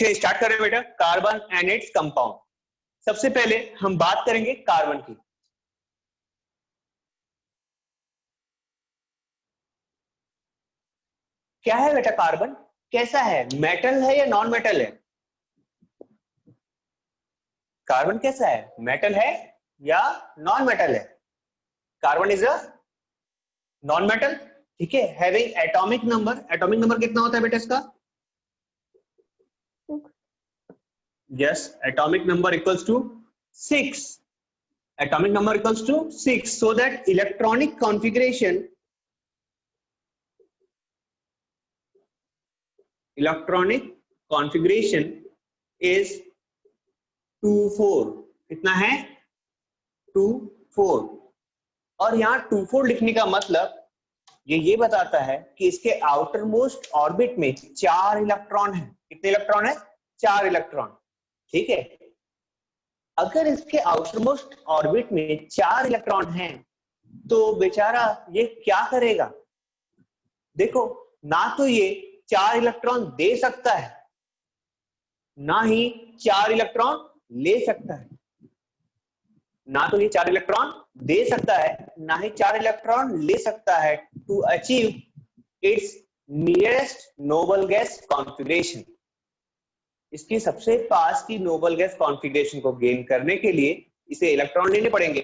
चलिए स्टार्ट करें बेटा, कार्बन एंड इट्स कंपाउंड। सबसे पहले हम बात करेंगे कार्बन की। क्या है बेटा कार्बन, कैसा है, मेटल है या नॉन मेटल है? कार्बन कैसा है, मेटल है या नॉन मेटल है? Carbon is a non metal, ठीक है। हैविंग एटॉमिक नंबर कितना होता है बेटा इसका? Yes, atomic number equals to 6। atomic number equals to 6, so that electronic configuration is 2,4। कितना है? 2,4। और यहाँ 2,4 लिखने का मतलब ये बताता है कि इसके आउटर मोस्ट ऑर्बिट में 4 इलेक्ट्रॉन है। कितने इलेक्ट्रॉन है? 4 इलेक्ट्रॉन, ठीक है। अगर इसके आउटर मोस्ट ऑर्बिट में 4 इलेक्ट्रॉन हैं तो बेचारा ये क्या करेगा? देखो, ना तो ये 4 इलेक्ट्रॉन दे सकता है, ना ही 4 इलेक्ट्रॉन ले सकता है। ना तो ये 4 इलेक्ट्रॉन दे सकता है, ना ही 4 इलेक्ट्रॉन ले सकता है to achieve its nearest noble gas configuration. इसकी सबसे पास की नोबल गैस कॉन्फिगरेशन को गेन करने के लिए इसे इलेक्ट्रॉन लेने पड़ेंगे।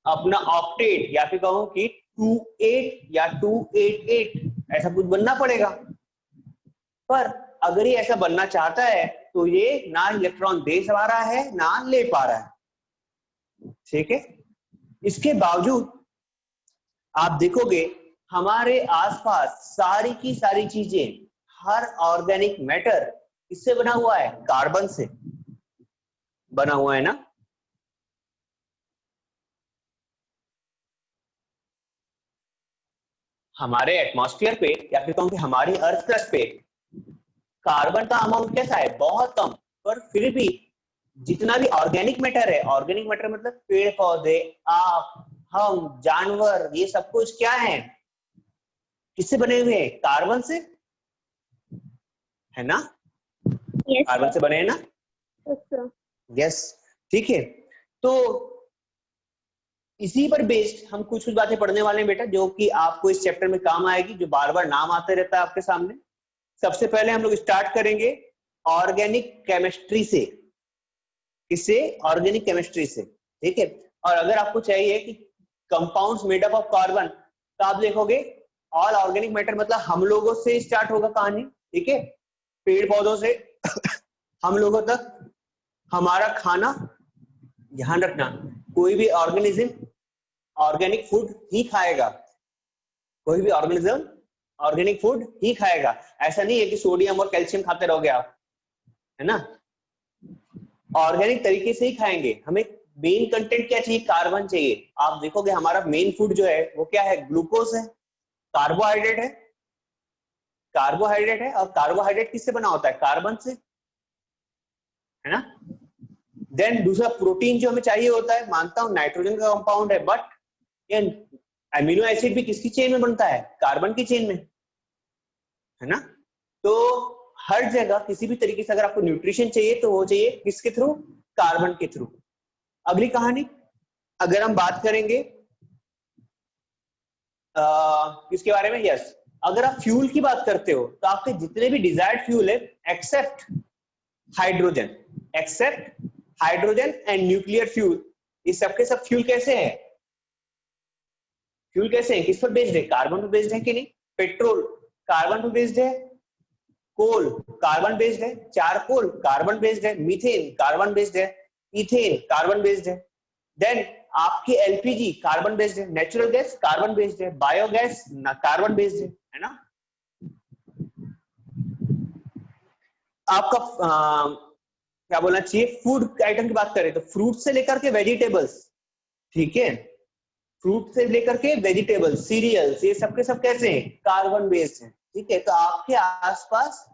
अपना ऑक्टेट या फिर कहूं कि 28 या 288 ऐसा कुछ बनना पड़ेगा। पर अगर ये ऐसा बनना चाहता है तो ये ना इलेक्ट्रॉन दे पा रहा है ना ले पा रहा है, ठीक है। इसके बावजूद आप देखोगे हमारे आसपास सारी की सारी चीजें, हर ऑर्गेनिक मैटर किससे बना हुआ है? कार्बन से बना हुआ है ना। हमारे एटमॉस्फेयर पे या फिर कहूं कि हमारी अर्थ क्रस्ट पे कार्बन का अमाउंट कैसा है? बहुत कम। पर फिर भी जितना भी ऑर्गेनिक मैटर है, ऑर्गेनिक मैटर मतलब पेड़ पौधे, आप, हम, जानवर, ये सब कुछ क्या है? किससे बने हुए हैं? कार्बन से, है ना? yes, कार्बन से बने हैं ना? यस, ठीक है। तो इसी पर बेस्ड हम कुछ बातें पढ़ने वाले हैं बेटा, जो कि आपको इस चैप्टर में काम आएगी, जो बार बार नाम आते रहता है आपके सामने। सबसे पहले हम लोग स्टार्ट करेंगे ऑर्गेनिक केमिस्ट्री से। किससे? ऑर्गेनिक केमिस्ट्री से, ठीक है। और अगर आपको चाहिए कि compounds made up of carbon, तो आप देखोगे ऑल ऑर्गेनिक मैटर मतलब हम लोगों से स्टार्ट होगा कहानी, ठीक है। पेड़ पौधों से हम लोगों तक, हमारा खाना। ध्यान रखना, कोई भी ऑर्गेनिज्म ऑर्गेनिक फूड ही खाएगा। कोई भी ऑर्गेनिज्म ऑर्गेनिक फूड ही खाएगा। ऐसा नहीं है कि सोडियम और कैल्शियम खाते रहोगे आप, है ना। ऑर्गेनिक तरीके से ही खाएंगे। हमें मेन कंटेंट क्या चाहिए? कार्बन चाहिए। आप देखोगे हमारा मेन फूड जो है वो क्या है? ग्लूकोज है, कार्बोहाइड्रेट है। कार्बोहाइड्रेट है, और कार्बोहाइड्रेट किससे बना होता है? कार्बन से, है ना। देन दूसरा प्रोटीन जो हमें चाहिए होता है, मानता हूं नाइट्रोजन का कंपाउंड है, बट ये अमीनो एसिड भी किसकी चेन में बनता है? कार्बन की चेन में, है ना। तो हर जगह किसी भी तरीके से अगर आपको न्यूट्रिशन चाहिए तो वो चाहिए किसके थ्रू? कार्बन के थ्रू। अगली कहानी अगर हम बात करेंगे किसके बारे में? यस, अगर आप फ्यूल की बात करते हो तो आपके जितने भी डिजायर्ड फ्यूल है except hydrogen and nuclear fuel, ये सबके सब फ्यूल कैसे हैं? फ्यूल कैसे हैं? किस पर बेस्ड है? कार्बन पर बेस्ड है कि नहीं? पेट्रोल कार्बन पर बेस्ड है, कोल कार्बन बेस्ड है, चारकोल कार्बन बेस्ड है, मीथेन कार्बन बेस्ड है, इथेन कार्बन बेस्ड है। देन आपकी एलपीजी कार्बन बेस्ड है, नेचुरल गैस कार्बन बेस्ड है, बायोगैस कार्बन बेस्ड है ना। आपका क्या बोलना चाहिए? फूड आइटम की बात करें तो फ्रूट से लेकर के वेजिटेबल्स, ठीक है, फ्रूट से लेकर के वेजिटेबल्स, सीरियल्स, ये सबके सब कैसे हैं? कार्बन बेस्ड है, ठीक है। तो आपके आसपास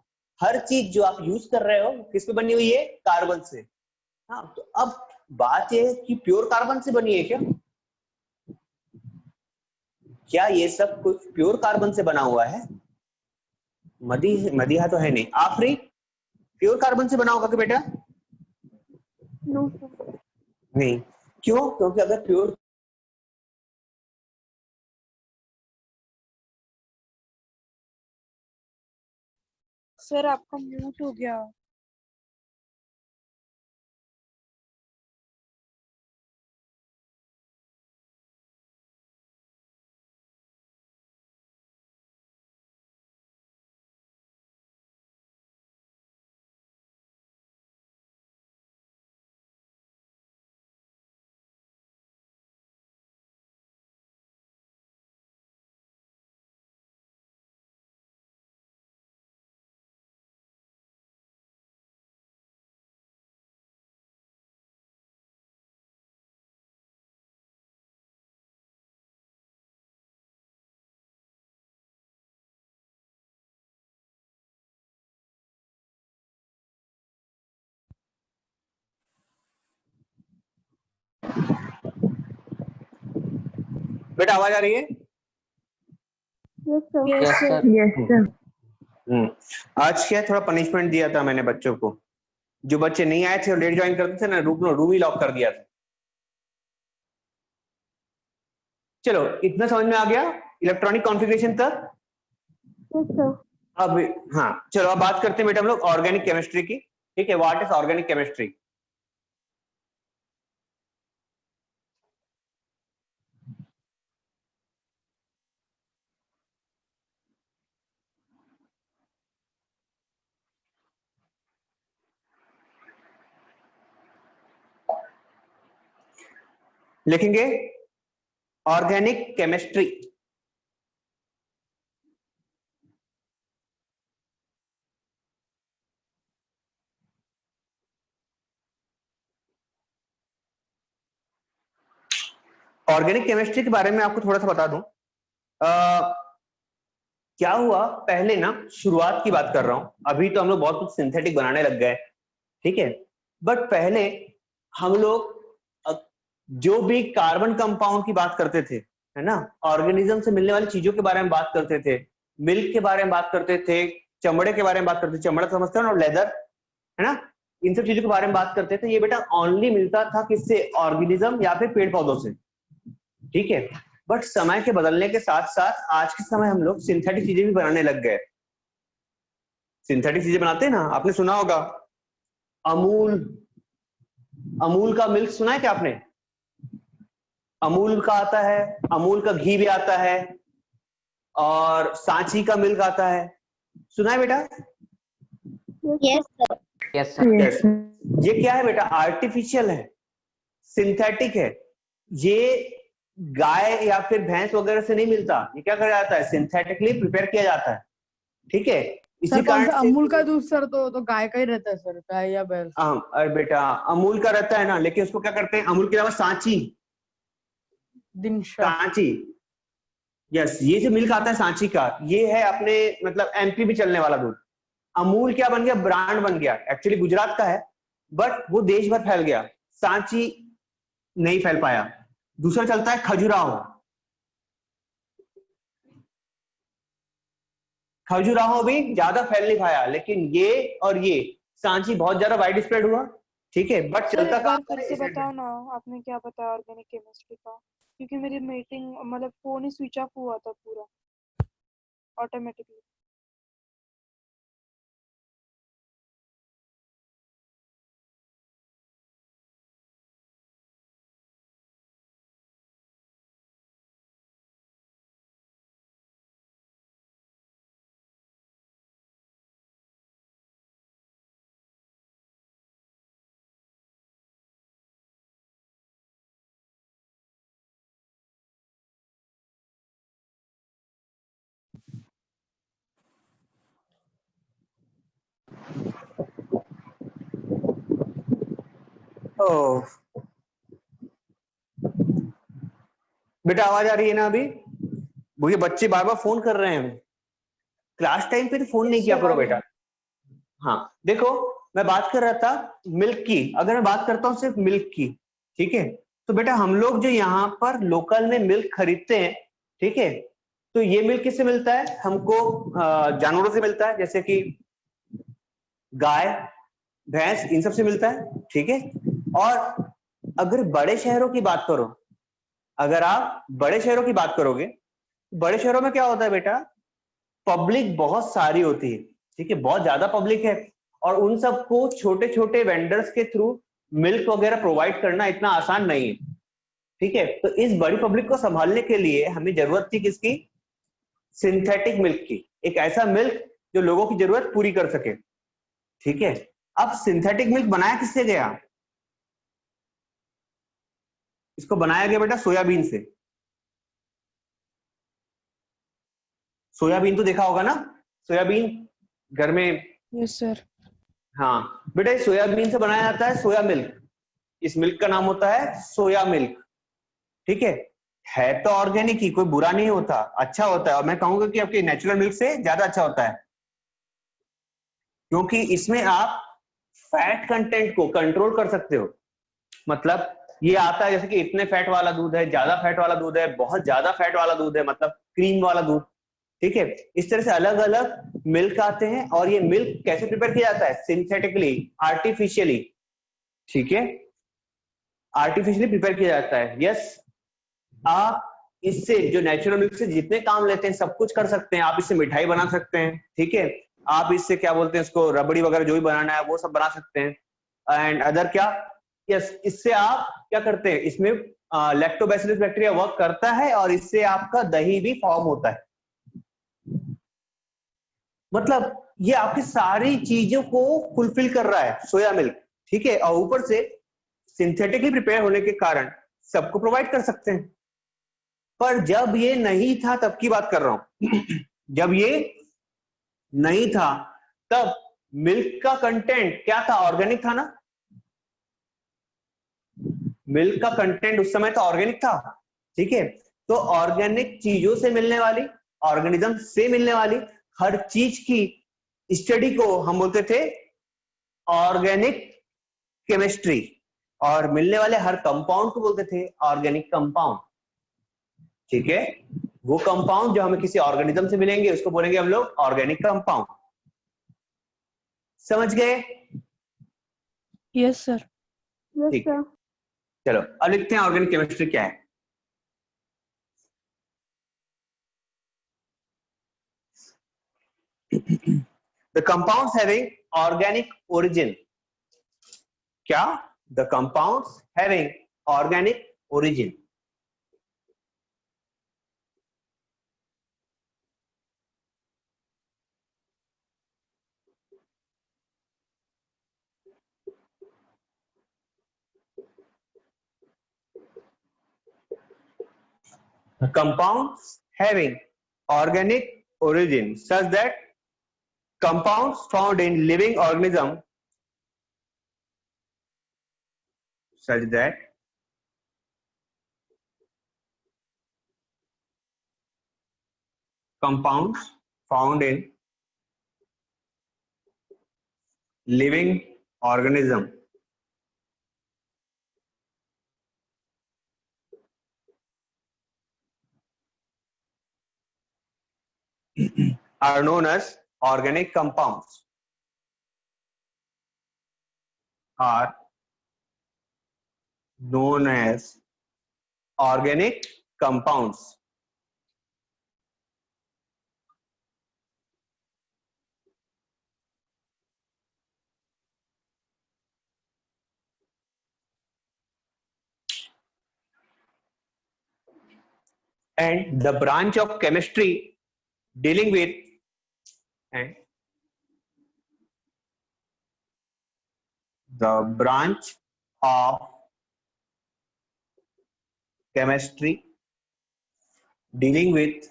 हर चीज जो आप यूज कर रहे हो किस पे बनी हुई है? कार्बन से। हाँ, तो अब बात यह है कि प्योर कार्बन से बनी है क्या? क्या ये सब कुछ प्योर कार्बन से बना हुआ है? मदीहा तो है नहीं। आखिरी प्योर कार्बन से बना होगा कि बेटा? नो नहीं। क्यों? क्योंकि अगर प्योर सर आपका म्यूट हो गया। बेटा आवाज आ रही है? Yes sir. आज क्या थोड़ा पनिशमेंट दिया था मैंने बच्चों को। जो बच्चे नहीं आए थे और लेट ज्वाइन करते थे ना, रूम ही लॉक कर दिया था। चलो इतना समझ में आ गया इलेक्ट्रॉनिक कॉन्फ़िगरेशन तक? अब हाँ चलो अब बात करते हैं बेटा हम लोग ऑर्गेनिक केमिस्ट्री की। ठीक है, व्हाट इज ऑर्गेनिक केमिस्ट्री? लिखेंगे ऑर्गेनिक केमिस्ट्री। ऑर्गेनिक केमिस्ट्री के बारे में आपको थोड़ा सा बता दूं। क्या हुआ पहले ना, शुरुआत की बात कर रहा हूं, अभी तो हम लोग बहुत कुछ सिंथेटिक बनाने लग गए, ठीक है। बट पहले हम लोग जो भी कार्बन कंपाउंड की बात करते थे, है ना, ऑर्गेनिज्म से मिलने वाली चीजों के बारे में बात करते थे, मिल्क के बारे में बात करते थे, चमड़े के बारे में बात करते थे, चमड़ा समझते हो ना, और लेदर, है ना, इन सब चीजों के बारे में बात करते थे। ये बेटा ओनली मिलता था किससे? ऑर्गेनिज्म या फिर पेड़ पौधों से, ठीक है। बट समय के बदलने के साथ साथ आज के समय हम लोग सिंथेटिक चीजें भी बनाने लग गए। सिंथेटिक चीजें बनाते हैं ना, आपने सुना होगा अमूल, अमूल का मिल्क सुना है क्या आपने? अमूल का आता है, अमूल का घी भी आता है, और सांची का मिल्क आता है, सुना है बेटा? Yes sir. Yes sir. Yes. ये क्या है बेटा? आर्टिफिशियल है, सिंथेटिक है। ये गाय या फिर भैंस वगैरह से नहीं मिलता। ये क्या करा जाता है? सिंथेटिकली प्रिपेयर किया जाता है, ठीक है। इसी सर कौन कारण सा अमूल का दूध सर? तो गाय का ही रहता है सर, गाय या भैंस? अरे बेटा अमूल का रहता है ना, लेकिन उसको क्या करते हैं? अमूल के अलावा सांची, दिनशा। सांची, यस। ये जो मिल्क आता है सांची का, ये है अपने मतलब एमपी भी चलने वाला दूध। अमूल क्या बन गया? ब्रांड बन गया। एक्चुअली गुजरात का है, बट वो देश भर फैल गया। सांची नहीं फैल पाया। दूसरा चलता है खजुराहो। खजुराहो भी ज्यादा फैल नहीं पाया, लेकिन ये और ये सांची बहुत ज्यादा वाइड स्प्रेड हुआ, ठीक है। बट सर चलता एक बार कहाँ फिर पर से है? बताओ ना, आपने क्या बताया ऑर्गेनिक केमिस्ट्री का? क्योंकि मेरी मीटिंग मतलब फोन ही स्विच ऑफ हुआ था पूरा ऑटोमेटिकली। ओह बेटा आवाज आ रही है ना अभी? वो ये बच्चे बार बार फोन कर रहे हैं। क्लास टाइम पे तो फोन नहीं किया करो बेटा। हाँ देखो, मैं बात कर रहा था मिल्क की। अगर मैं बात करता हूँ सिर्फ मिल्क की, ठीक है, तो बेटा हम लोग जो यहाँ पर लोकल में मिल्क खरीदते हैं, ठीक है, तो ये मिल्क किससे मिलता है? हमको जानवरों से मिलता है, जैसे कि गाय, भैंस, इन सब से मिलता है, ठीक है। और अगर बड़े शहरों की बात करो, अगर आप बड़े शहरों की बात करोगे, बड़े शहरों में क्या होता है बेटा, पब्लिक बहुत सारी होती है, ठीक है, बहुत ज्यादा पब्लिक है, और उन सबको छोटे छोटे वेंडर्स के थ्रू मिल्क वगैरह प्रोवाइड करना इतना आसान नहीं है, ठीक है। तो इस बड़ी पब्लिक को संभालने के लिए हमें जरूरत थी किसकी, सिंथेटिक मिल्क की, एक ऐसा मिल्क जो लोगों की जरूरत पूरी कर सके, ठीक है। अब सिंथेटिक मिल्क बनाया किससे गया, इसको बनाया गया बेटा सोयाबीन से। सोयाबीन तो देखा होगा ना, सोयाबीन घर में। Yes sir. हाँ बेटा, सोयाबीन से बनाया जाता है सोया मिल्क, इस मिल्क का नाम होता है सोया मिल्क, ठीक है तो ऑर्गेनिक ही, कोई बुरा नहीं होता, अच्छा होता है, और मैं कहूंगा कि आपके नेचुरल मिल्क से ज्यादा अच्छा होता है, क्योंकि इसमें आप फैट कंटेंट को कंट्रोल कर सकते हो। मतलब ये आता है जैसे कि इतने फैट वाला दूध है, ज्यादा फैट वाला दूध है, बहुत ज्यादा फैट वाला दूध है, मतलब क्रीम वाला दूध, ठीक है। इस तरह से अलग अलग मिल्क आते हैं, और ये मिल्क कैसे प्रिपेयर किया जाता है, सिंथेटिकली, आर्टिफिशियली, ठीक है, आर्टिफिशियली प्रिपेयर किया जाता है। यस, आप इससे जो नेचुरल मिल्क से जितने काम लेते हैं सब कुछ कर सकते हैं, आप इससे मिठाई बना सकते हैं, ठीक है, आप इससे क्या बोलते हैं इसको, रबड़ी वगैरह जो भी बनाना है वो सब बना सकते हैं, एंड अदर क्या, यस, इससे आप क्या करते हैं, इसमें लैक्टोबैसिलस बैक्टीरिया वर्क करता है, और इससे आपका दही भी फॉर्म होता है। मतलब ये आपकी सारी चीजों को फुलफिल कर रहा है सोया मिल्क, ठीक है, और ऊपर से सिंथेटिकली प्रिपेयर होने के कारण सबको प्रोवाइड कर सकते हैं। पर जब ये नहीं था तब की बात कर रहा हूं जब ये नहीं था तब मिल्क का कंटेंट क्या था, ऑर्गेनिक था ना, मिल्क का कंटेंट उस समय तो ऑर्गेनिक था, ठीक है। तो ऑर्गेनिक चीजों से मिलने वाली, ऑर्गेनिज्म से मिलने वाली हर चीज की स्टडी को हम बोलते थे ऑर्गेनिक केमिस्ट्री, और मिलने वाले हर कंपाउंड को बोलते थे ऑर्गेनिक कंपाउंड, ठीक है। वो कंपाउंड जो हमें किसी ऑर्गेनिज्म से मिलेंगे उसको बोलेंगे हम लोग ऑर्गेनिक कंपाउंड। समझ गए? Yes sir. ठीक है, चलो अब लिखते हैं ऑर्गेनिक केमिस्ट्री क्या है। The compounds having organic origin, क्या, the compounds having organic origin, the compounds having organic origin such that compounds found in living organism, such that compounds found in living organism are known as organic compounds, are known as organic compounds. And the branch of chemistry dealing with, and the branch of chemistry dealing with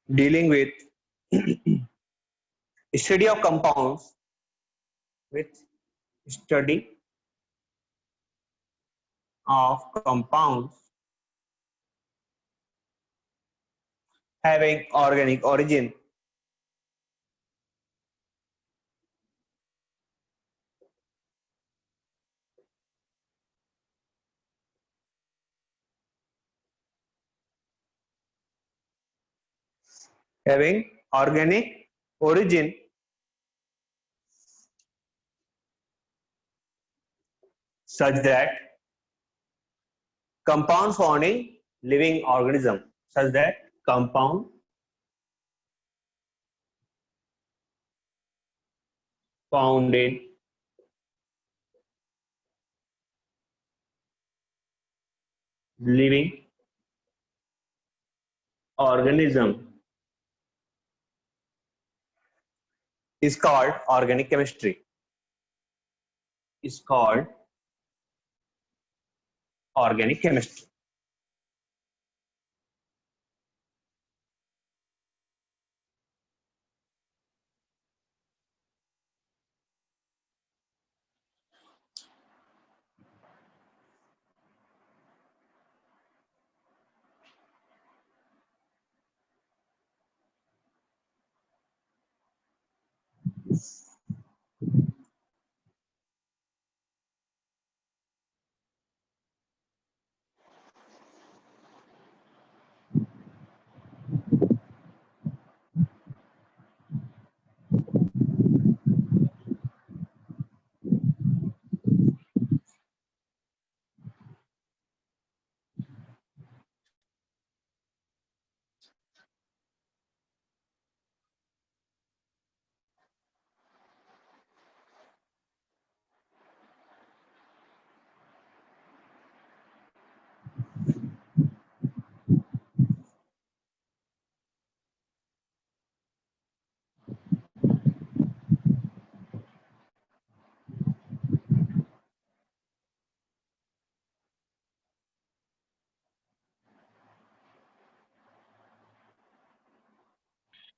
dealing with study of compounds, with study of compounds having organic origin having organic origin such that compound found in living organism, such that compound found in living organism is called organic chemistry. Is called organic chemistry.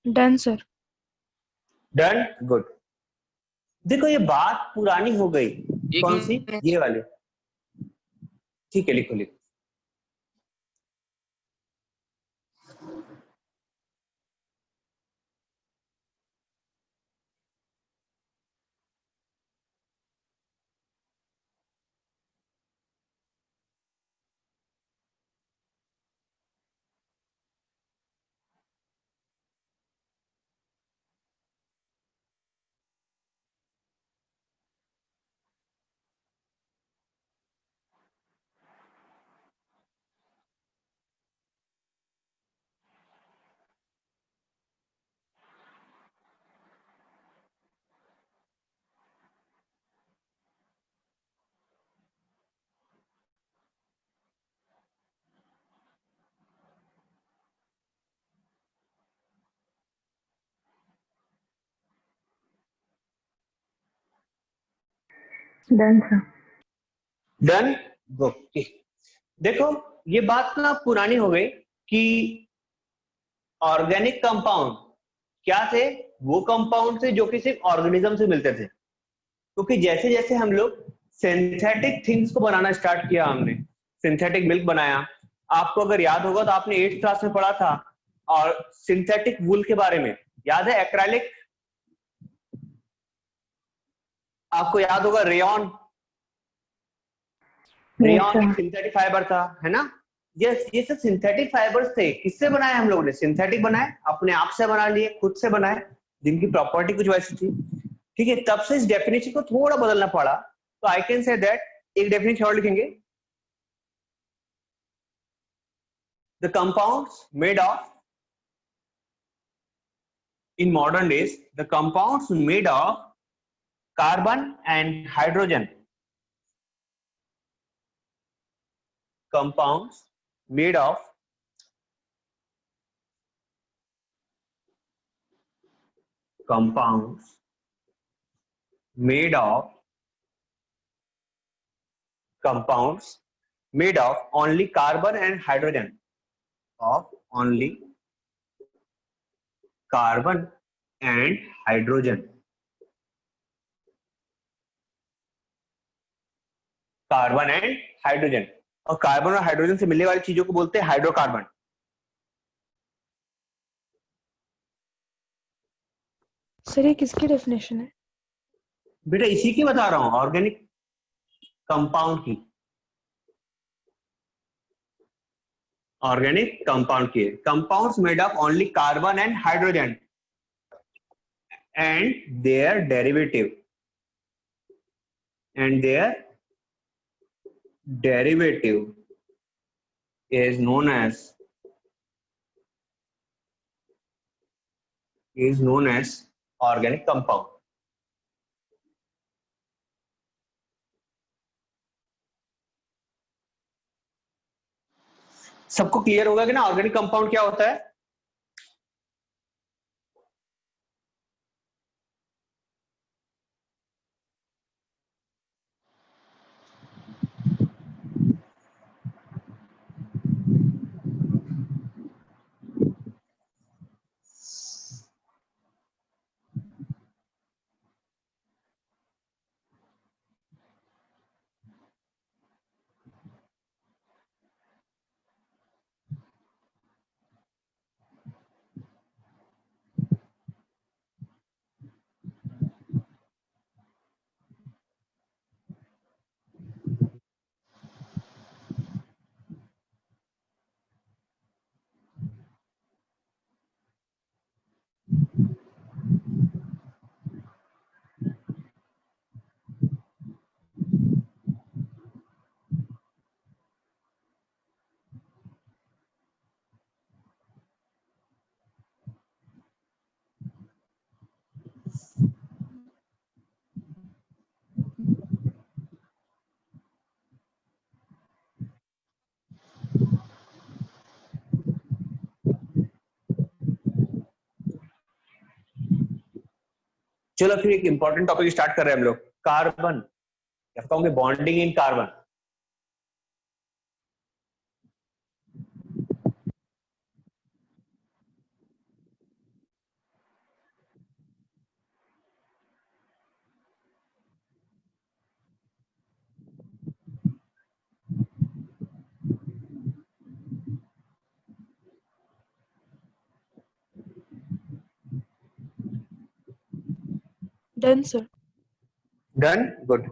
Done sir. Done, good. देखो ये बात पुरानी हो गई। कौन सी? ये वाली। ठीक है, लिखो लिखो। Done sir. Done, okay. देखो ये बात ना पुरानी हो गई कि ऑर्गेनिक कंपाउंड क्या थे? वो कंपाउंड थे जो कि सिर्फ ऑर्गेनिज्म से मिलते थे। क्योंकि जैसे जैसे हम लोग सिंथेटिक थिंग्स को बनाना स्टार्ट किया, हमने सिंथेटिक मिल्क बनाया। आपको अगर याद होगा तो आपने 8th क्लास में पढ़ा था और सिंथेटिक वूल के बारे में। याद है? एक्रेलिक, आपको याद होगा रेयन। रेयन एक सिंथेटिक फाइबर था, है ना? ये सब सिंथेटिक फाइबर्स थे। किससे बनाए हम लोगों ने? सिंथेटिक बनाए, अपने आप से बना लिए, खुद से बनाए, जिनकी प्रॉपर्टी कुछ वैसी थी। ठीक है, तब से इस डेफिनेशन को थोड़ा बदलना पड़ा। तो आई कैन से दैट, एक डेफिनेशन और लिखेंगे, the compounds made of, in modern days, the compounds made of carbon and hydrogen. Compounds made of only carbon and hydrogen, of only carbon and hydrogen. Carbon and hydrogen, और carbon और hydrogen से मिलने वाली चीजों को बोलते हैं hydrocarbon. Sir ये किसकी डेफिनेशन है? बेटा इसी की बता रहा हूं, ऑर्गेनिक कंपाउंड की। ऑर्गेनिक कंपाउंड की है। Compounds made of only carbon and hydrogen and their derivative is known as organic compound। सबको क्लियर होगा कि ना ऑर्गेनिक कंपाउंड क्या होता है? चलो फिर एक इंपॉर्टेंट टॉपिक स्टार्ट कर रहे हैं हम लोग, कार्बन या कहूंगे bonding in carbon. Done sir. Done, good.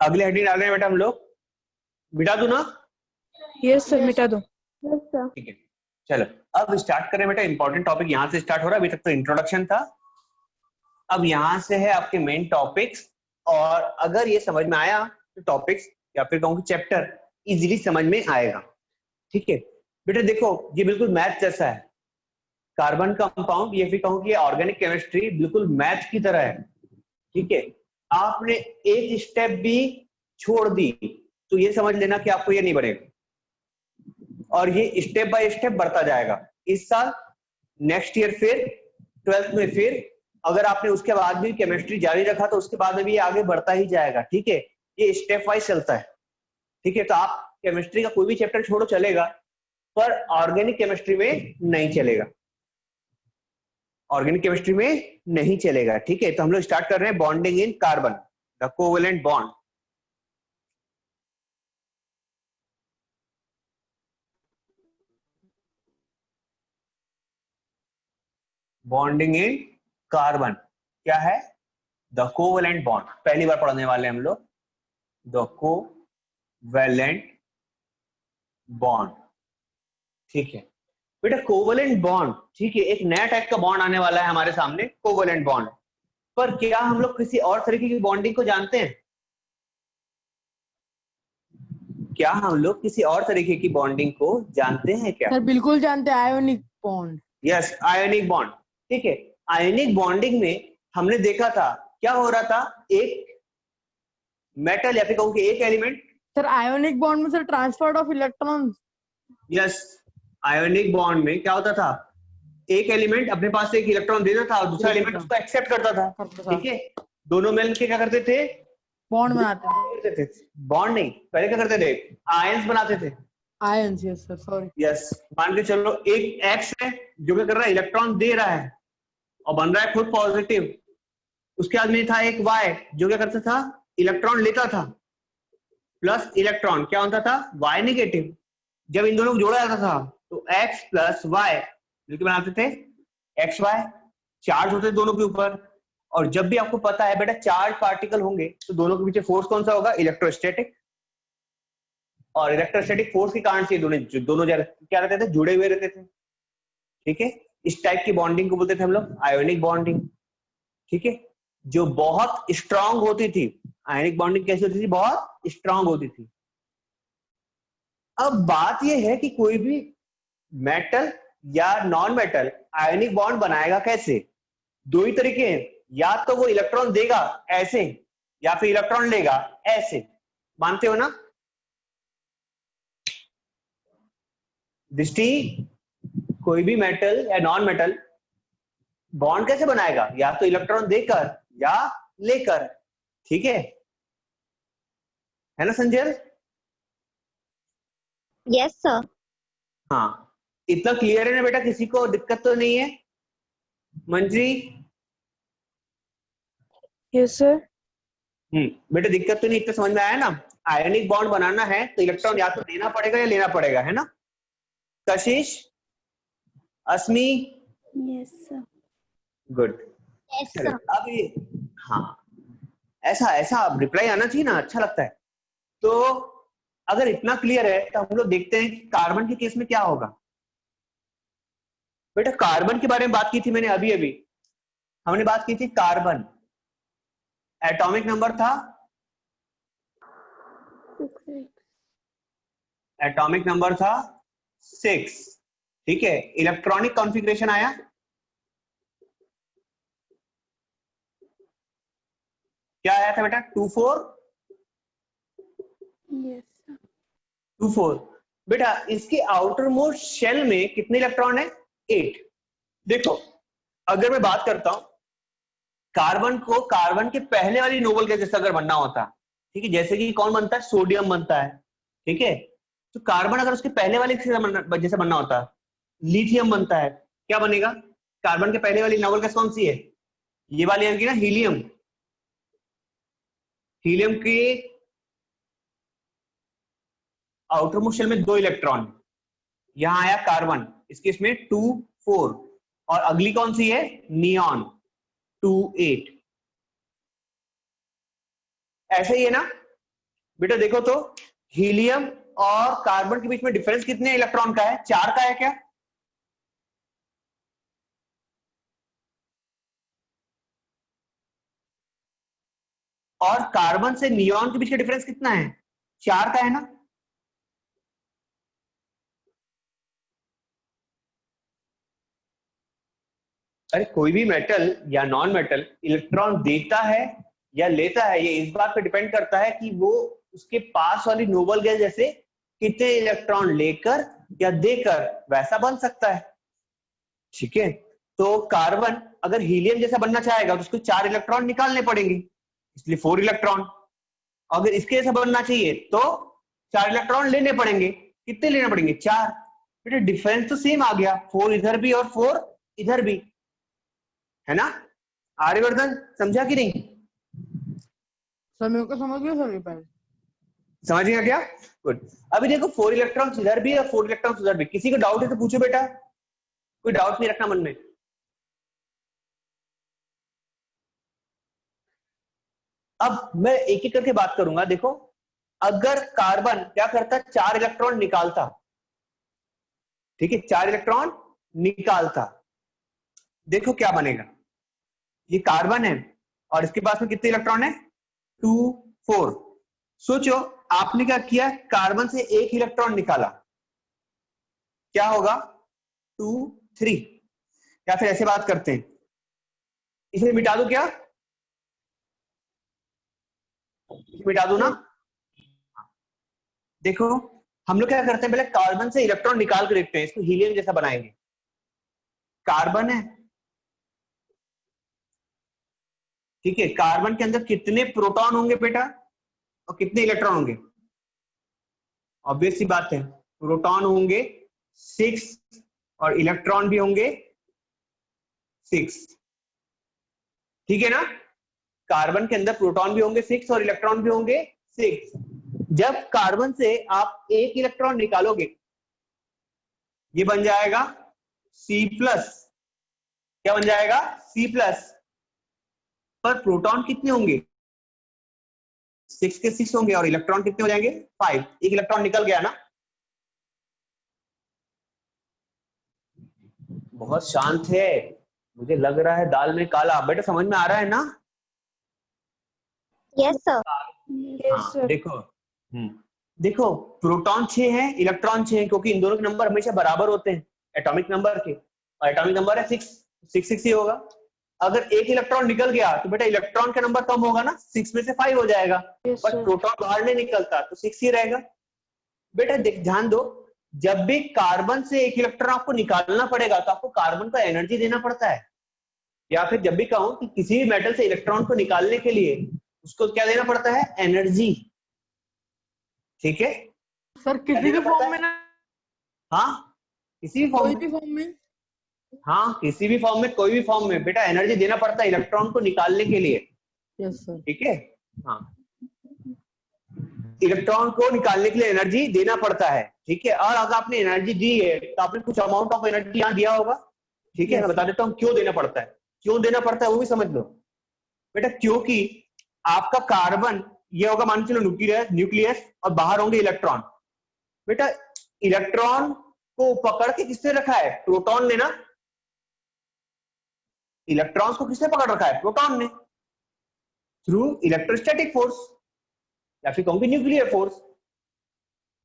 अगले हेडिंग डाल रहे हैं बेटा हम लोग, मिटा दूं ना? यस सर, मिटा दो। ठीक है, चलो अब स्टार्ट करें बेटा। इंपॉर्टेंट टॉपिक यहां से स्टार्ट हो रहा है, अभी तक तो इंट्रोडक्शन था, अब यहां से है आपके मेन टॉपिक्स। और अगर ये समझ में आया तो टॉपिक्स या फिर कहूँ चैप्टर इजीली समझ में आएगा। ठीक है बेटा, देखो ये बिल्कुल मैथ जैसा है, कार्बन कंपाउंड या फिर कहूँ कि ऑर्गेनिक केमिस्ट्री बिल्कुल मैथ की तरह है। ठीक है, आपने एक स्टेप भी छोड़ दी तो ये समझ लेना कि आपको ये नहीं बनेगा, और ये स्टेप बाय स्टेप बढ़ता जाएगा। इस साल, नेक्स्ट ईयर, फिर 12th में, फिर अगर आपने उसके बाद भी केमिस्ट्री जारी रखा तो उसके बाद में भी ये आगे बढ़ता ही जाएगा। ठीक है, ये स्टेप वाइज चलता है। ठीक है, तो आप केमिस्ट्री का कोई भी चैप्टर छोड़ो चलेगा, पर ऑर्गेनिक केमिस्ट्री में नहीं चलेगा, ऑर्गेनिक केमिस्ट्री में नहीं चलेगा। ठीक है, तो हम लोग स्टार्ट कर रहे हैं bonding in carbon, the covalent bond. Bonding in carbon क्या है? द कोवेलेंट बॉन्ड, पहली बार पढ़ने वाले हम लोग, द कोवेलेंट बॉन्ड। ठीक है बेटा, कोवेलेंट बॉन्ड, ठीक है, एक नया टाइप का बॉन्ड आने वाला है हमारे सामने, कोवेलेंट बॉन्ड। पर क्या हम लोग किसी और तरीके की बॉन्डिंग को जानते हैं? क्या हम लोग किसी और तरीके की बॉन्डिंग को जानते हैं क्या? सर बिल्कुल जानते हैं, ionic bond. Yes, ionic bond. ठीक है, आयोनिक बॉन्डिंग में हमने देखा था क्या हो रहा था, एक मेटल या फिर कहूं कि एक एलिमेंट। सर आयोनिक बॉन्ड में sir transfer of electrons. Yes, ionic bond में क्या होता था, एक एलिमेंट अपने पास से एक इलेक्ट्रॉन देता था और दूसरा एलिमेंट उसको एक्सेप्ट करता था। ठीक है, दोनों मिलकर क्या करते थे? बॉन्ड बनाते थे। बॉन्ड नहीं, पहले क्या करते थे? आयंस बनाते थे। Ions, yes sir, sorry. Yes, मान के चलो एक एक्स है जो क्या कर रहा है, इलेक्ट्रॉन दे रहा है और बन रहा है खुद पॉजिटिव। उसके बाद में था एक वाई जो क्या करता था, इलेक्ट्रॉन लेता था, प्लस इलेक्ट्रॉन क्या होता था, वाई नेगेटिव। जब इन दोनों को जोड़ा जाता था तो एक्स प्लस वाई मिलकर बनाते थे एक्स वाई, चार्ज होते हैं दोनों के ऊपर। और जब भी आपको पता है बेटा चार्ज पार्टिकल होंगे तो दोनों के पीछे फोर्स कौन सा होगा, इलेक्ट्रोस्टैटिक। और इलेक्ट्रोस्टैटिक फोर्स के कारण से दोनों क्या रहते थे, जुड़े हुए रहते थे। ठीक है, इस टाइप की बॉन्डिंग को बोलते थे हम लोग आयोनिक बॉन्डिंग। ठीक है, जो बहुत स्ट्रांग होती थी। आयोनिक बॉन्डिंग कैसी होती थी, बहुत स्ट्रांग होती थी। अब बात यह है कि कोई भी मेटल या नॉन मेटल आयोनिक बॉन्ड बनाएगा कैसे। दो ही तरीके हैं, या तो वो इलेक्ट्रॉन देगा ऐसे या फिर इलेक्ट्रॉन लेगा ऐसे। मानते हो ना दृष्टि, कोई भी मेटल या नॉन मेटल बॉन्ड कैसे बनाएगा, या तो इलेक्ट्रॉन देकर या लेकर। ठीक है ना संजय? Yes sir. हाँ, इतना क्लियर है ना बेटा, किसी को दिक्कत तो नहीं है? मंजरी? Yes sir. बेटा दिक्कत तो नहीं, इतना समझ में आया ना? आयनिक बॉन्ड बनाना है तो इलेक्ट्रॉन या तो देना पड़ेगा या लेना पड़ेगा, है ना? Kashish, Asmi? Yes sir. Good. Yes sir. अब ये, हाँ ऐसा ऐसा रिप्लाई आना चाहिए ना, अच्छा लगता है। तो अगर इतना क्लियर है तो हम लोग देखते हैं कि कार्बन के केस में क्या होगा। बेटा कार्बन के बारे में बात की थी मैंने अभी अभी, हमने बात की थी कार्बन, एटॉमिक नंबर था, एटॉमिक नंबर था 6। ठीक है, इलेक्ट्रॉनिक कॉन्फ़िगरेशन आया क्या आया था बेटा, 2-4। यस 2-4। बेटा इसके आउटर मोस्ट शेल में कितने इलेक्ट्रॉन है, 8। देखो अगर मैं बात करता हूं कार्बन को, कार्बन के पहले वाली नोबल गैस जैसा अगर बनना होता, ठीक है, जैसे कि कौन बनता है, सोडियम बनता है। ठीक है, तो कार्बन अगर उसके पहले वाले जैसा बनना होता, लिथियम बनता है, क्या बनेगा? कार्बन के पहले वाली नोबल गैस कौन सी है, ये वाली है ना, हीलियम। हीलियम के आउटर मोस्ट शेल में 2 इलेक्ट्रॉन, यहां आया कार्बन, इसके इसमें 2-4, और अगली कौन सी है, नियॉन, 2-8। ऐसे ही है ना बेटा? देखो तो हीलियम और कार्बन के बीच में डिफरेंस कितने इलेक्ट्रॉन का है, 4 का है क्या? और कार्बन से नियॉन के बीच का डिफरेंस कितना है, 4 का है ना? अरे कोई भी मेटल या नॉन मेटल इलेक्ट्रॉन देता है या लेता है, ये इस बात पे डिपेंड करता है कि वो उसके पास वाली नोबल गैस जैसे कितने इलेक्ट्रॉन लेकर या देकर वैसा बन सकता है। ठीक है, तो कार्बन अगर हीलियम जैसा बनना चाहेगा तो उसको 4 इलेक्ट्रॉन निकालने पड़ेंगे, इसलिए 4 इलेक्ट्रॉन। अगर इसके जैसा बनना चाहिए तो 4 इलेक्ट्रॉन लेने पड़ेंगे, कितने लेने पड़ेंगे, 4। बेटा डिफरेंस तो सेम आ गया, 4 इधर भी और 4 इधर भी, है ना? आर्यवर्धन समझा कि नहीं? सर मेरे को समझ गया सर, रिप्लाई समझ गया क्या? गुड। अभी देखो 4 इलेक्ट्रॉन्स इधर भी और 4 इलेक्ट्रॉन्स उधर भी, किसी को डाउट है तो पूछो बेटा, कोई डाउट नहीं रखना मन में। अब मैं एक एक करके बात करूंगा। देखो अगर कार्बन क्या करता, 4 इलेक्ट्रॉन निकालता, ठीक है, 4 इलेक्ट्रॉन निकालता, देखो क्या बनेगा। ये कार्बन है और इसके पास में कितने इलेक्ट्रॉन है, 2-4। सोचो आपने क्या किया, कार्बन से 1 इलेक्ट्रॉन निकाला, क्या होगा, 2-3। या फिर ऐसे बात करते हैं, इसे मिटा दो, क्या मिटा दो ना? देखो हम लोग क्या करते हैं, पहले कार्बन से इलेक्ट्रॉन निकाल के देखते हैं, इसको हीलियम जैसा बनाएंगे। कार्बन है, ठीक है, कार्बन के अंदर कितने प्रोटॉन होंगे बेटा और कितने इलेक्ट्रॉन होंगे? ऑब्वियस सी बात है, प्रोटॉन होंगे 6 और इलेक्ट्रॉन भी होंगे 6। ठीक है ना? कार्बन के अंदर प्रोटॉन भी होंगे 6 और इलेक्ट्रॉन भी होंगे 6। जब कार्बन से आप 1 इलेक्ट्रॉन निकालोगे, ये बन जाएगा C+। क्या बन जाएगा C+। पर प्रोटॉन कितने होंगे 6 के 6 होंगे और इलेक्ट्रॉन कितने हो जाएंगे 5। एक इलेक्ट्रॉन निकल गया ना। बहुत शांत है, मुझे लग रहा है दाल में काला। बेटा समझ में आ रहा है ना। Yes, sir. Yes, हाँ sir. देखो प्रोटॉन 6 है, इलेक्ट्रॉन 6 है, क्योंकि इन दोनों के नंबर हमेशा बराबर होते हैं एटॉमिक नंबर के, और एटॉमिक नंबर है 6, 6 ही होगा। अगर एक इलेक्ट्रॉन निकल गया तो बेटा इलेक्ट्रॉन का नंबर कम होगा ना, 6 में से 5 हो जाएगा। Yes, but sir. प्रोटॉन बाहर नहीं निकलता तो 6 ही रहेगा। बेटा ध्यान दो, जब भी कार्बन से एक इलेक्ट्रॉन आपको निकालना पड़ेगा तो आपको कार्बन को एनर्जी देना पड़ता है। या फिर जब भी कहूं कि किसी भी मेटल से इलेक्ट्रॉन को निकालने के लिए उसको क्या देना पड़ता है एनर्जी। ठीक है सर किसी भी फॉर्म में ना, हाँ किसी भी फॉर्म कोई में, भी फॉर्म में। हाँ किसी भी फॉर्म में, कोई भी फॉर्म में बेटा एनर्जी देना पड़ता है इलेक्ट्रॉन को निकालने के लिए। Yes sir. ठीक है हाँ, इलेक्ट्रॉन को निकालने के लिए एनर्जी देना पड़ता है। ठीक है, और अगर आपने एनर्जी दी है तो आपने कुछ अमाउंट ऑफ एनर्जी यहाँ दिया होगा। ठीक है, मैं बता देता हूँ क्यों देना पड़ता है। क्यों देना पड़ता है वो भी समझ लो बेटा। क्योंकि आपका कार्बन ये होगा मान चलो न्यूक्लियस और बाहर होंगे इलेक्ट्रॉन। बेटा इलेक्ट्रॉन को पकड़ के किसने रखा है प्रोटॉन ने ना। इलेक्ट्रॉन्स को किसने पकड़ रखा है प्रोटॉन ने, थ्रू इलेक्ट्रोस्टैटिक फोर्स या फिर कहूंगी न्यूक्लियर फोर्स,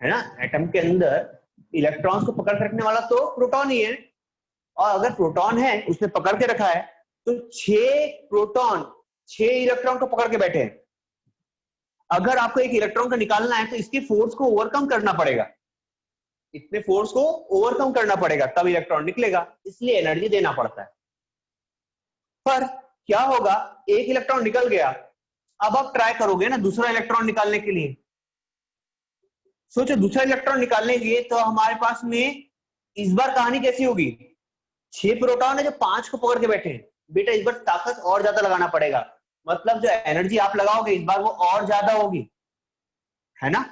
है ना। एटम के अंदर इलेक्ट्रॉन्स को पकड़ के रखने वाला तो प्रोटॉन ही है, और अगर प्रोटॉन है उसने पकड़ के रखा है तो 6 प्रोटॉन 6 इलेक्ट्रॉन को पकड़ के बैठे हैं। अगर आपको एक इलेक्ट्रॉन का निकालना है तो इसके फोर्स को ओवरकम करना पड़ेगा, इतने फोर्स को ओवरकम करना पड़ेगा तब इलेक्ट्रॉन निकलेगा, इसलिए एनर्जी देना पड़ता है। पर क्या होगा एक इलेक्ट्रॉन निकल गया, अब आप ट्राई करोगे ना दूसरा इलेक्ट्रॉन निकालने के लिए। सोचो दूसरा इलेक्ट्रॉन निकालने के लिए तो हमारे पास में इस बार कहानी कैसी होगी। 6 प्रोटॉन है जो 5 को पकड़ के बैठे हैं। बेटा इस बार ताकत और ज्यादा लगाना पड़ेगा, मतलब जो एनर्जी आप लगाओगे इस बार वो और ज्यादा होगी, है ना।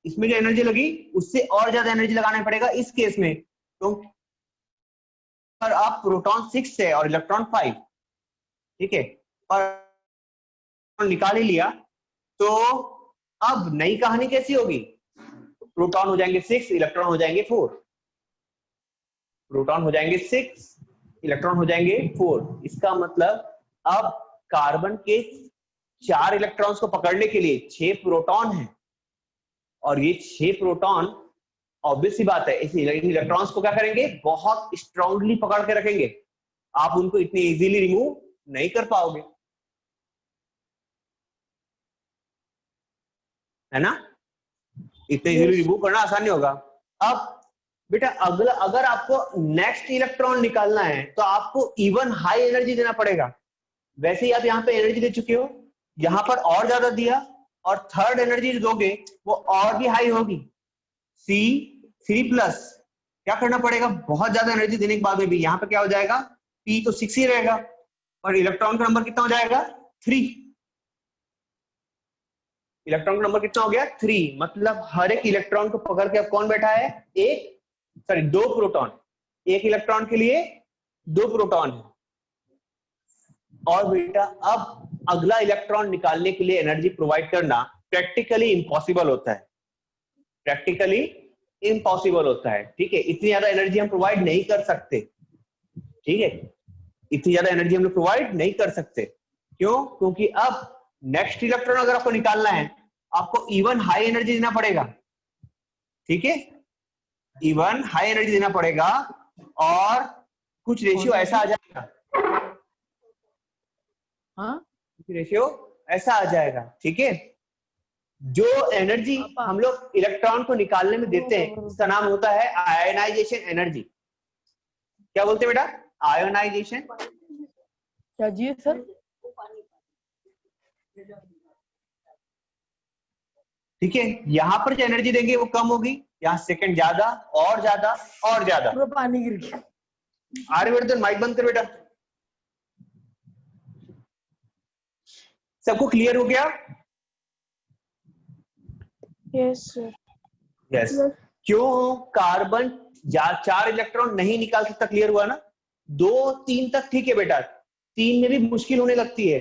इसमें जो एनर्जी लगी उससे और ज्यादा एनर्जी लगाना पड़ेगा इस केस में। तो पर आप प्रोटॉन 6 है और इलेक्ट्रॉन 5, ठीक है, और निकाल ही लिया तो अब नई कहानी कैसी होगी। प्रोटॉन हो जाएंगे 6, इलेक्ट्रॉन हो जाएंगे 4। प्रोटॉन हो जाएंगे 6, इलेक्ट्रॉन हो जाएंगे 4। इसका मतलब अब कार्बन के 4 इलेक्ट्रॉन्स को पकड़ने के लिए 6 प्रोटॉन हैं, और ये 6 प्रोटॉन ऑब्वियस सी बात है इस इलेक्ट्रॉन्स को क्या करेंगे बहुत स्ट्रांगली पकड़ के रखेंगे। आप उनको इतनी इजीली रिमूव नहीं कर पाओगे, है ना। इतने इजीली रिमूव करना आसान नहीं होगा। अब बेटा अगला अगर आपको नेक्स्ट इलेक्ट्रॉन निकालना है तो आपको इवन हाई एनर्जी देना पड़ेगा। वैसे ही आप यहाँ पे एनर्जी दे चुके हो, यहाँ पर और ज्यादा दिया, और थर्ड एनर्जी जो दोगे वो और भी हाई होगी C3+। क्या करना पड़ेगा बहुत ज्यादा एनर्जी देने के बाद में भी यहाँ पे क्या हो जाएगा P तो 6 ही रहेगा, और इलेक्ट्रॉन का नंबर कितना हो जाएगा 3। इलेक्ट्रॉन का नंबर कितना हो गया 3। मतलब हर एक इलेक्ट्रॉन को पकड़ के अब कौन बैठा है 2 प्रोटॉन। एक इलेक्ट्रॉन के लिए 2 प्रोटॉन है। और बेटा अब अगला इलेक्ट्रॉन निकालने के लिए एनर्जी प्रोवाइड करना प्रैक्टिकली इम्पॉसिबल होता है, प्रैक्टिकली इम्पॉसिबल होता है। ठीक है, इतनी ज्यादा एनर्जी हम प्रोवाइड नहीं कर सकते। ठीक है, इतनी ज्यादा एनर्जी हम लोग प्रोवाइड नहीं कर सकते। क्यों? क्योंकि अब नेक्स्ट इलेक्ट्रॉन अगर आपको निकालना है आपको इवन हाई एनर्जी देना पड़ेगा। ठीक है, इवन हाई एनर्जी देना पड़ेगा, और कुछ रेशियो ऐसा आ जाएगा, हाँ रेशियो ऐसा आ जाएगा। ठीक है, जो एनर्जी हम लोग इलेक्ट्रॉन को निकालने में देते हैं उसका नाम होता है आयोनाइजेशन एनर्जी। क्या बोलते हैं बेटा आयोनाइजेशन। क्या जी सर। ठीक है, यहाँ पर जो एनर्जी देंगे वो कम होगी, यहाँ सेकंड ज्यादा और ज्यादा और ज्यादा। पूरा पानी गिर गया। अरे बेटा तो माइक बंद कर बेटा। सबको क्लियर हो गया? Yes sir. यस। क्यों कार्बन 4 इलेक्ट्रॉन नहीं निकाल सकता, क्लियर हुआ ना। 2 3 तक ठीक है बेटा, 3 में भी मुश्किल होने लगती है,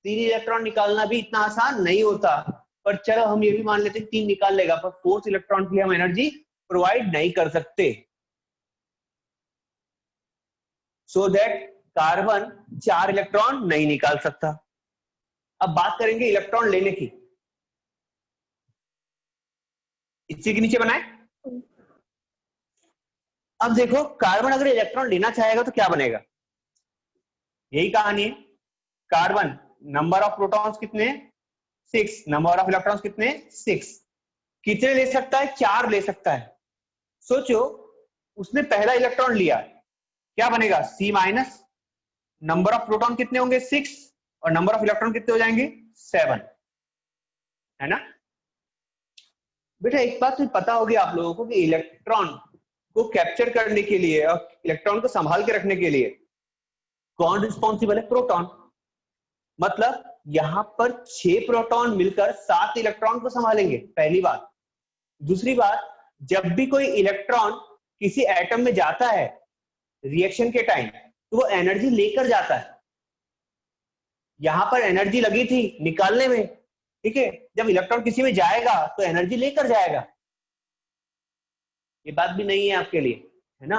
3 इलेक्ट्रॉन निकालना भी इतना आसान नहीं होता, पर चलो हम ये भी मान लेते हैं 3 निकाल लेगा, पर 4th इलेक्ट्रॉन की हम एनर्जी प्रोवाइड नहीं कर सकते, सो दैट कार्बन 4 इलेक्ट्रॉन नहीं निकाल सकता। अब बात करेंगे इलेक्ट्रॉन लेने की, इसी के नीचे बनाए। अब देखो कार्बन अगर इलेक्ट्रॉन लेना चाहेगा तो क्या बनेगा, यही कहानी है। कार्बन नंबर ऑफ प्रोटॉन्स कितने, 6, नंबर ऑफ इलेक्ट्रॉन्स कितने, 6, कितने ले सकता है, 4 ले सकता है। सोचो उसने पहला इलेक्ट्रॉन लिया, क्या बनेगा, C minus, number of proton कितने होंगे 6 और नंबर ऑफ इलेक्ट्रॉन कितने हो जाएंगे 7, है ना बेटा। एक बात तो पता होगी आप लोगों को कि इलेक्ट्रॉन को कैप्चर करने के लिए और इलेक्ट्रॉन को संभाल के रखने के लिए कौन रिस्पॉन्सिबल है, प्रोटॉन। मतलब यहां पर 6 प्रोटॉन मिलकर 7 इलेक्ट्रॉन को संभालेंगे, पहली बात। दूसरी बात, जब भी कोई इलेक्ट्रॉन किसी एटम में जाता है रिएक्शन के टाइम, तो वो एनर्जी लेकर जाता है। यहां पर एनर्जी लगी थी निकालने में, ठीक है, जब इलेक्ट्रॉन किसी में जाएगा तो एनर्जी लेकर जाएगा, ये बात भी नहीं है आपके लिए, है ना,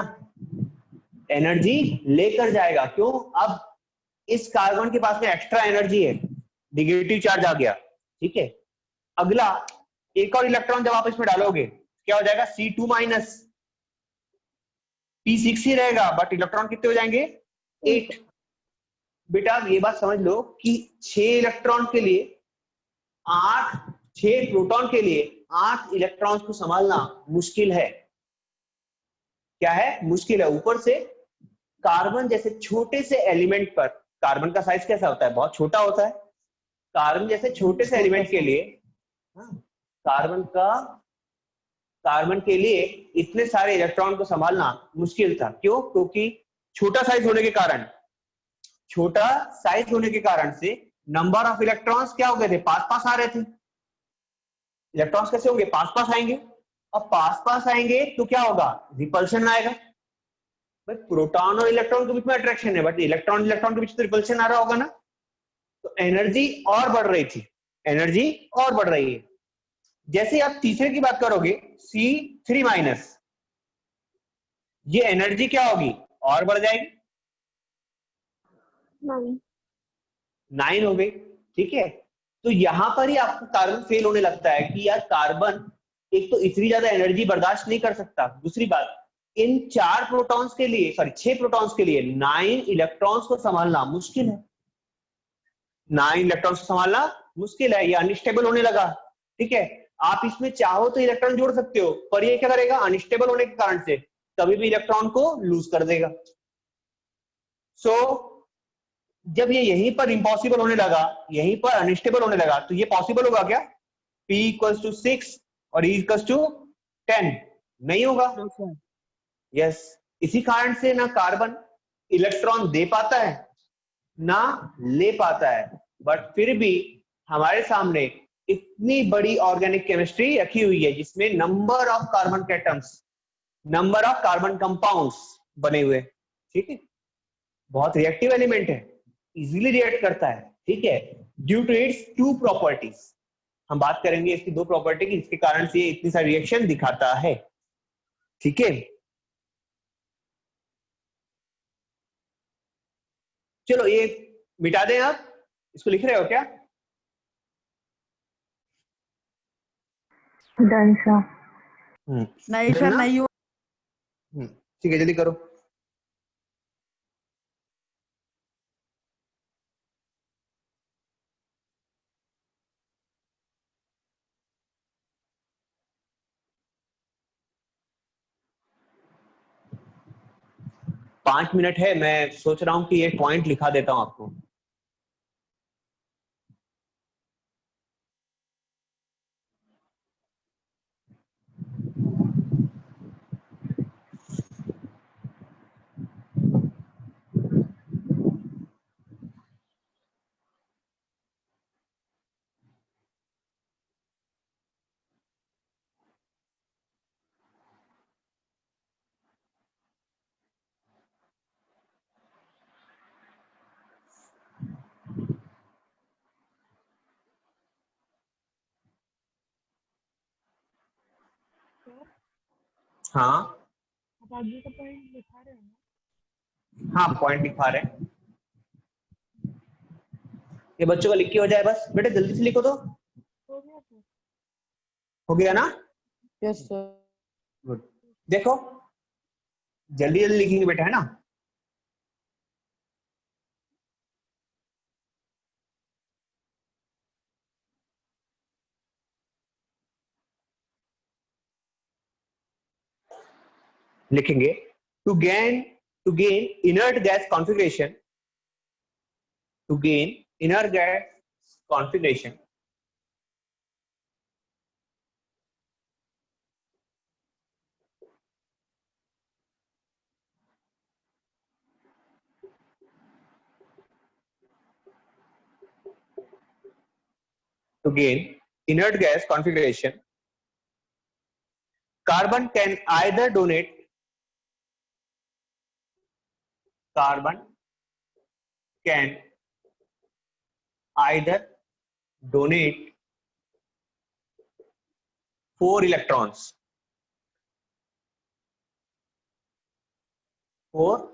एनर्जी लेकर जाएगा। क्यों, अब इस कार्बन के पास में एक्स्ट्रा एनर्जी है, नेगेटिव चार्ज आ गया, ठीक है। अगला एक और इलेक्ट्रॉन जब आप इसमें डालोगे क्या हो जाएगा, C2 माइनस, P6 ही रहेगा, बट इलेक्ट्रॉन कितने हो जाएंगे 8। बेटा ये बात समझ लो कि 6 इलेक्ट्रॉन के लिए 8, 6 प्रोटॉन के लिए 8 इलेक्ट्रॉन्स को संभालना मुश्किल है, क्या है, मुश्किल है। ऊपर से कार्बन जैसे छोटे से एलिमेंट पर, कार्बन का साइज कैसा होता है, बहुत छोटा होता है, कार्बन जैसे छोटे से एलिमेंट के लिए, कार्बन के लिए इतने सारे इलेक्ट्रॉन को संभालना मुश्किल था। क्यों, क्योंकि छोटा साइज होने के कारण से नंबर ऑफ इलेक्ट्रॉन्स क्या हो गए थे, पास पास आ रहे थे। इलेक्ट्रॉन्स कैसे होंगे, पास पास आएंगे, और पास पास आएंगे तो क्या होगा, रिपल्शन आएगा। भाई प्रोटॉन और इलेक्ट्रॉन के बीच में अट्रैक्शन है, बट इलेक्ट्रॉन के बीच तो रिपल्शन आ रहा होगा ना, तो एनर्जी और बढ़ रही थी, एनर्जी और बढ़ रही है। जैसे आप तीसरे की बात करोगे C3 माइनस, ये एनर्जी क्या होगी, और बढ़ जाएगी, 9 हो गई, ठीक है। तो यहां पर ही आपको कार्बन फेल होने लगता है कि यार कार्बन एक तो इतनी ज्यादा एनर्जी बर्दाश्त नहीं कर सकता, दूसरी बात इन 4 प्रोटॉन्स के लिए, सॉरी 6 प्रोटॉन्स के लिए 9 इलेक्ट्रॉन्स को संभालना मुश्किल है, 9 इलेक्ट्रॉन्स को संभालना मुश्किल है, ये अनस्टेबल होने लगा, ठीक है। आप इसमें चाहो तो इलेक्ट्रॉन जोड़ सकते हो, पर ये क्या करेगा, अनस्टेबल होने के कारण से कभी भी इलेक्ट्रॉन को लूज कर देगा। सो जब ये यहीं पर इम्पॉसिबल होने लगा, यहीं पर अनस्टेबल होने लगा, तो ये पॉसिबल होगा क्या, P = 6 और E = 10, नहीं होगा। यस, इसी कारण से ना कार्बन इलेक्ट्रॉन दे पाता है ना ले पाता है, बट फिर भी हमारे सामने इतनी बड़ी ऑर्गेनिक केमिस्ट्री रखी हुई है जिसमें number of carbon atoms, number of carbon compounds बने हुए, ठीक है। बहुत रिएक्टिव एलिमेंट है, इजीली रिएक्ट करता है, ठीक है, ड्यू टू इट्स 2 प्रॉपर्टीज। हम बात करेंगे इसकी 2 प्रॉपर्टी की, जिसके कारण से ये इतनी सारी रिएक्शन दिखाता है, ठीक है। चलो ये मिटा दें, आप इसको लिख रहे हो क्या, डन सर। नहीं सर, नहीं हो। ठीक है, जल्दी करो। पांच मिनट है, मैं सोच रहा हूं कि ये पॉइंट लिखा देता हूं आपको। हाँ आप आगे का पॉइंट दिखा रहे हो ना? हाँ, पॉइंट दिखा रहे हैं। ये बच्चों का लिख के हो जाए बस। बेटा जल्दी से लिखो तो। हो गया सर। हो गया ना? Yes sir. गुड। देखो जल्दी जल्दी लिखेंगे बेटा, है ना? लिखेंगे to gain inert gas configuration, to gain inert gas configuration to gain inert gas configuration, carbon can either donate four electrons, or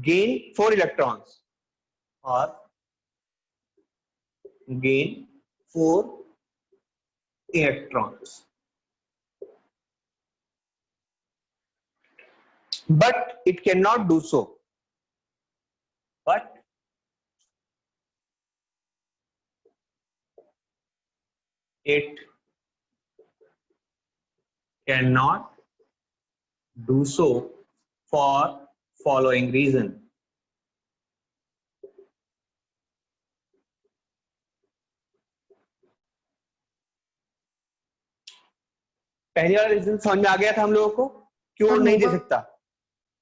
gain four electrons, or gain four electrons, but it cannot do so. But it cannot do so for following reason. पहले वाला reason समझ में आ गया था हम लोगों को, क्यों सर नहीं दे नोबल सकता?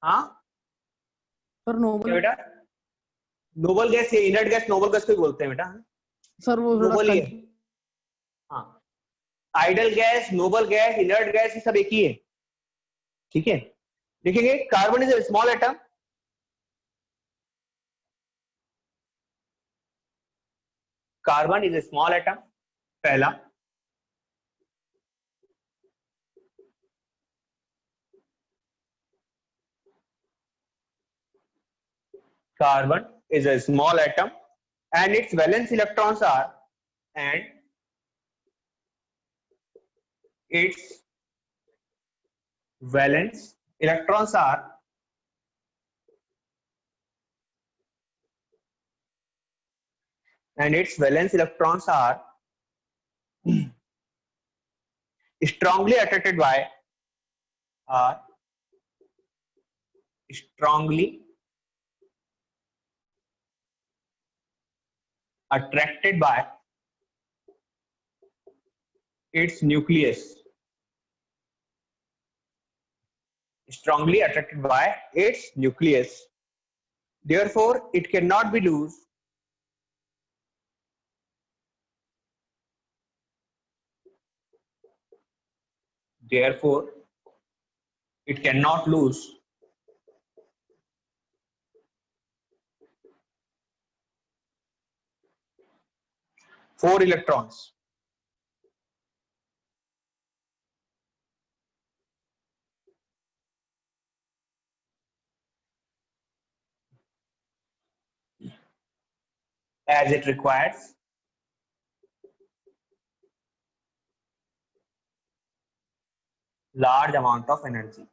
हाँ सर क्या नोबल बेटा? नोबल गैस या इनर्ट गैस, नोबल गैस को बोलते हैं बेटा, सर वो थोड़ा नोबल ही है। हाँ, idol gas, noble gas, inert gas, ये सब एक ही है। ठीक है, देखेंगे carbon is a small atom, carbon is a small atom, पहला। Carbon is a small atom and its valence electrons are and its valence electrons are strongly attracted by are strongly attracted by its nucleus, strongly attracted by its nucleus. Therefore, it cannot be loose. Therefore, it cannot lose four electrons. As it requires large amount of energy.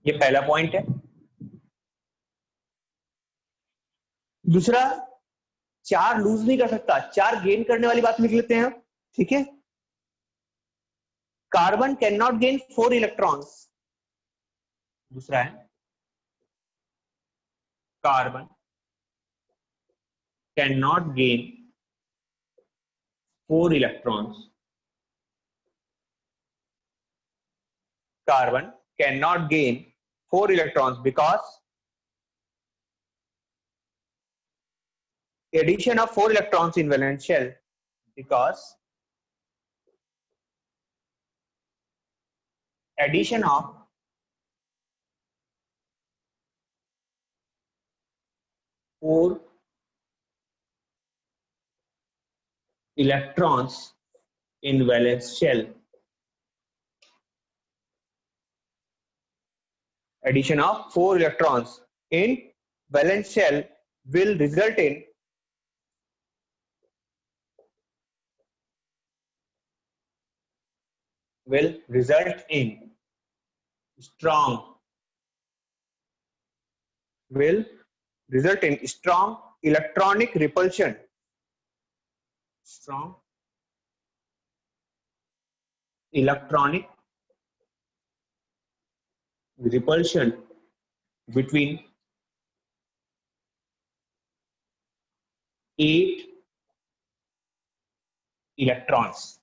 ये पहला point है। दूसरा, चार loose नहीं कर सकता, चार gain करने वाली बात लिख लेते हैं हम। ठीक है, carbon can not gain four electrons. दूसरा है carbon can not gain four electrons, carbon can not gain four electrons because addition of 4 electrons in valence shell because addition of four electrons in valence shell, addition of 4 electrons in valence shell will result in strong electronic repulsion, strong electronic repulsion between 8 electrons.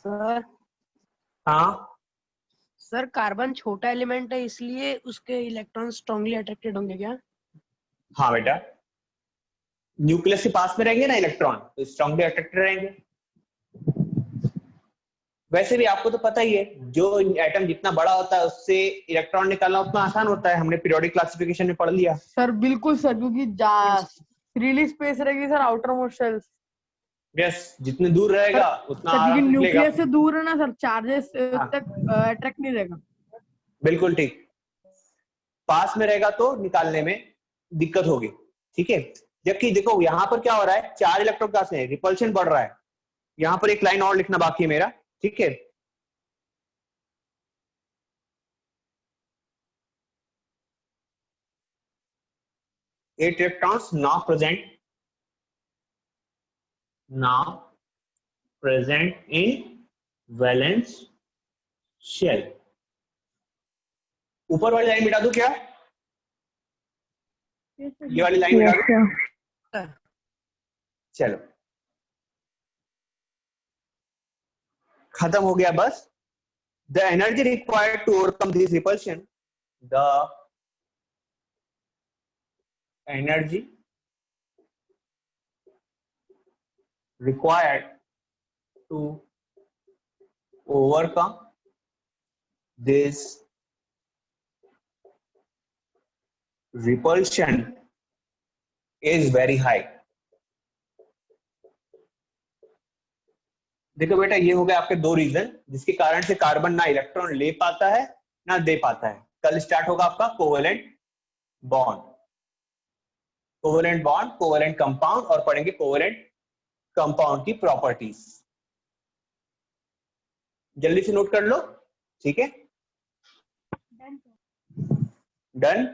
Sir हाँ sir carbon छोटा element है इसलिए उसके electron strongly attracted होंगे क्या? हाँ बेटा, nucleus के पास में रहेंगे ना इलेक्ट्रॉन तो स्ट्रांगली अट्रैक्टेड रहेंगे। वैसे भी आपको तो पता ही है, जो एटम जितना बड़ा होता है उससे इलेक्ट्रॉन निकालना उतना आसान होता है, हमने पीरियोडिक क्लासिफिकेशन में पढ़ लिया। सर बिल्कुल सर, क्योंकि फ्रीली स्पेस रहेगी sir outer most shells. Yes, जितने दूर रहेगा उतना सर, क्योंकि आराम से मिलेगा। न्यूक्लियस से दूर है ना सर, चार्जेस हाँ। तक अट्रैक्ट नहीं रहेगा। बिल्कुल ठीक, पास में रहेगा तो निकालने में दिक्कत होगी, ठीक है। जबकि देखो यहाँ पर क्या हो रहा है, 4 इलेक्ट्रॉन पास में रिपल्शन बढ़ रहा है। यहाँ पर एक लाइन और लिखना बाकी है मेरा, ठीक है। Eight electrons now present in valence shell. ऊपर वाली लाइन मिटा दूं क्या? ये वाली लाइन मिटा दूं? चलो खत्म हो गया बस। The energy required to overcome this repulsion, the energy required to overcome this repulsion is very high. देखो बेटा, ये हो गए आपके दो रीजन जिसके कारण से कार्बन ना इलेक्ट्रॉन ले पाता है ना दे पाता है। कल स्टार्ट होगा आपका कोवेलेंट बॉन्ड, कोवेलेंट कंपाउंड और पढ़ेंगे कोवेलेंट कंपाउंड की प्रॉपर्टीज। जल्दी से नोट कर लो, ठीक है। डन।